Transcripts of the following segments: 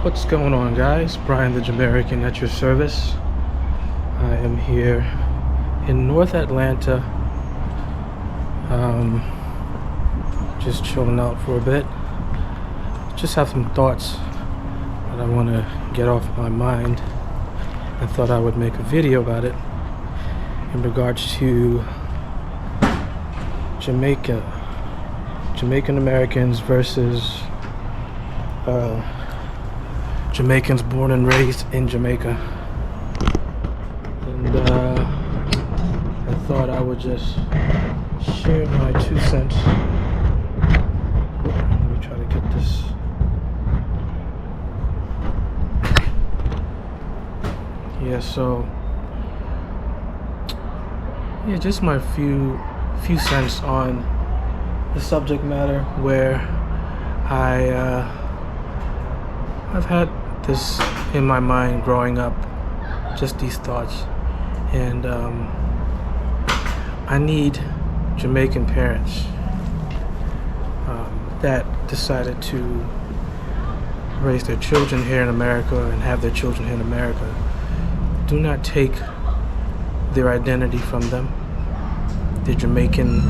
What's going on, guys? Brian the Jamaican at your service. I am here in North Atlanta, just chilling out for a bit. Just have some thoughts that I want to get off my mind. I thought I would make a video about it in regards to Jamaican Americans versus Jamaicans born and raised in Jamaica. And I thought I would just share my 2 cents. Let me try to get this. Just my few cents on the subject matter where I've had this in my mind growing up, just these thoughts, and I need Jamaican parents that decided to raise their children here in America and have their children here in America. Do not take their identity from them, their Jamaican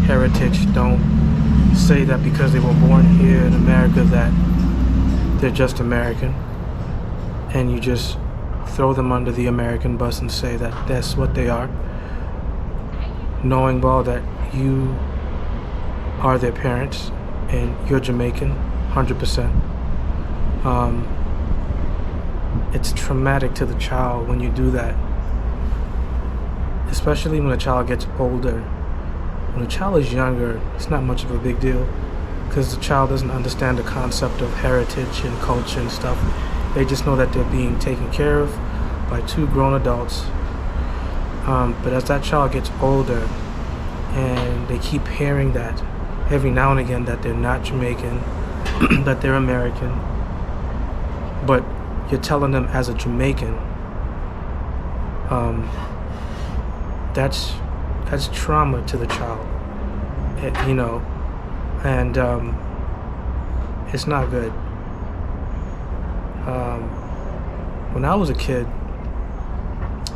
heritage. Don't say that because they were born here in America that they're just American, and you just throw them under the American bus and say that that's what they are, knowing well that you are their parents and you're Jamaican 100%. It's traumatic to the child when you do that, especially when a child gets older. When a child is younger, it's not much of a big deal because the child doesn't understand the concept of heritage and culture and stuff. They just know that they're being taken care of by two grown adults. But as that child gets older and they keep hearing that every now and again that they're not Jamaican, that they're American, but you're telling them as a Jamaican, that's trauma to the child, and it's not good. When I was a kid,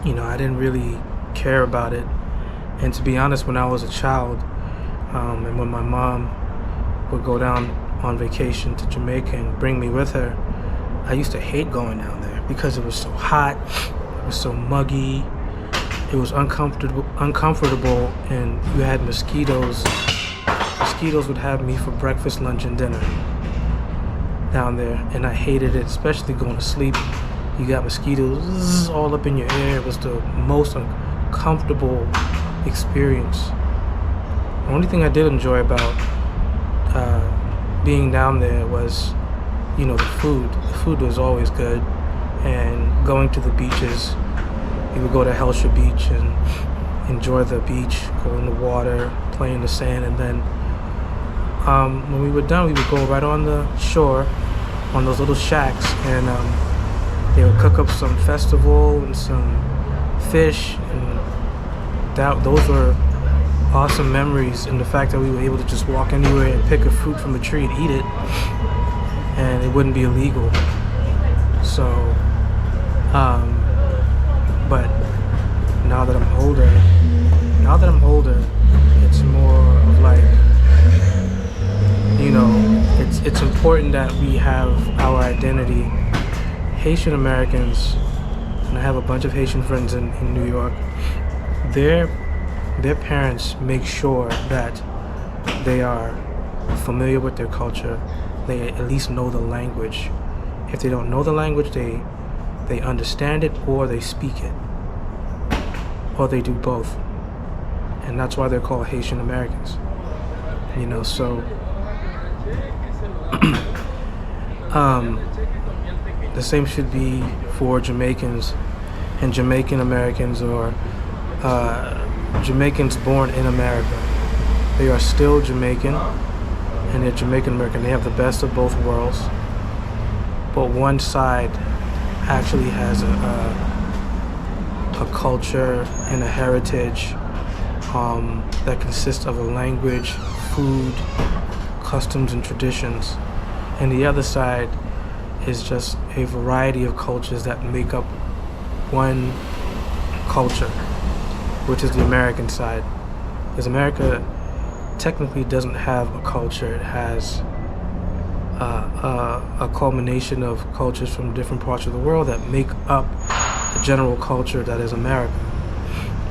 I didn't really care about it, and to be honest, when I was a child, and when my mom would go down on vacation to Jamaica and bring me with her, I used to hate going down there because it was so hot, it was so muggy, it was uncomfortable, and you had mosquitoes. Mosquitoes would have me for breakfast, lunch, and dinner down there, and I hated it, especially going to sleep. You got mosquitoes all up in your ear. It was the most uncomfortable experience. The only thing I did enjoy about being down there was, the food. The food was always good, and going to the beaches. We would go to Hellshire Beach and enjoy the beach, go in the water, play in the sand, and then when we were done, we would go right on the shore, on those little shacks, and they would cook up some festival and some fish, and those were awesome memories. And the fact that we were able to just walk anywhere and pick a fruit from a tree and eat it, and it wouldn't be illegal. So, but now that I'm older, it's more of like, it's important that we have our identity. Haitian Americans, and I have a bunch of Haitian friends in New York, their parents make sure that they are familiar with their culture. They at least know the language. If they don't know the language, they understand it, or they speak it, or they do both. And that's why they're called Haitian Americans. So the same should be for Jamaicans and Jamaican Americans, or Jamaicans born in America. They are still Jamaican, and they're Jamaican American. They have the best of both worlds, but one side actually has a culture and a heritage that consists of a language, food, customs, and traditions, and the other side is just a variety of cultures that make up one culture, which is the American side. Because America technically doesn't have a culture. It has a culmination of cultures from different parts of the world that make up the general culture that is America,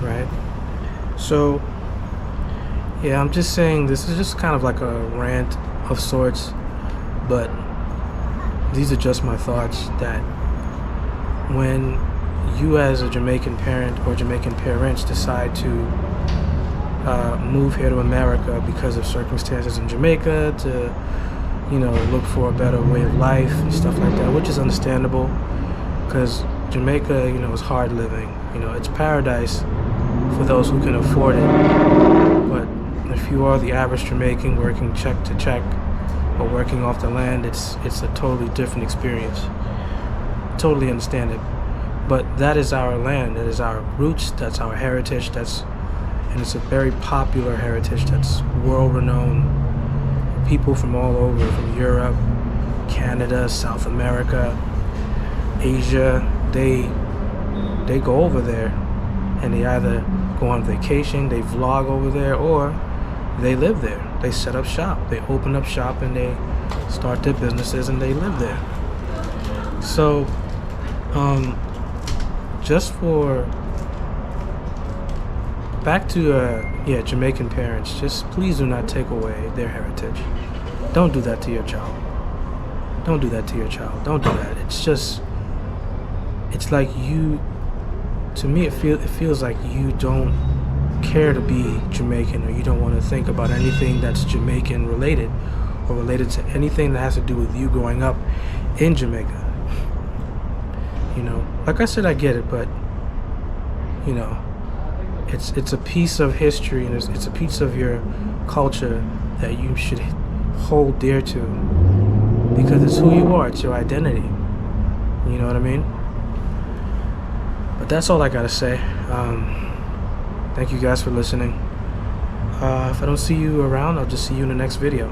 right? So, yeah, I'm just saying this is just kind of like a rant of sorts, but these are just my thoughts that when you as a Jamaican parent or Jamaican parents decide to move here to America because of circumstances in Jamaica to, look for a better way of life and stuff like that, which is understandable because Jamaica, is hard living. It's paradise for those who can afford it. But if you are the average Jamaican working check to check or working off the land, it's a totally different experience. Totally understand it. But that is our land. That is our roots. That's our heritage. And it's a very popular heritage that's world-renowned. People from all over, from Europe, Canada, South America, Asia, they go over there and they either go on vacation, they vlog over there, or they live there. They set up shop. They open up shop and they start their businesses and they live there. So, just for back to Jamaican parents, just please do not take away their heritage. Don't do that to your child. Don't do that to your child. Don't do that. It's like to me it feels like you don't care to be Jamaican, or you don't want to think about anything that's Jamaican related or related to anything that has to do with you growing up in Jamaica. Like I said, I get it, but it's a piece of history and it's a piece of your culture that you should hold dear to because it's who you are. It's your identity. You know what I mean? But that's all I gotta say. Thank you guys for listening. If I don't see you around, I'll just see you in the next video.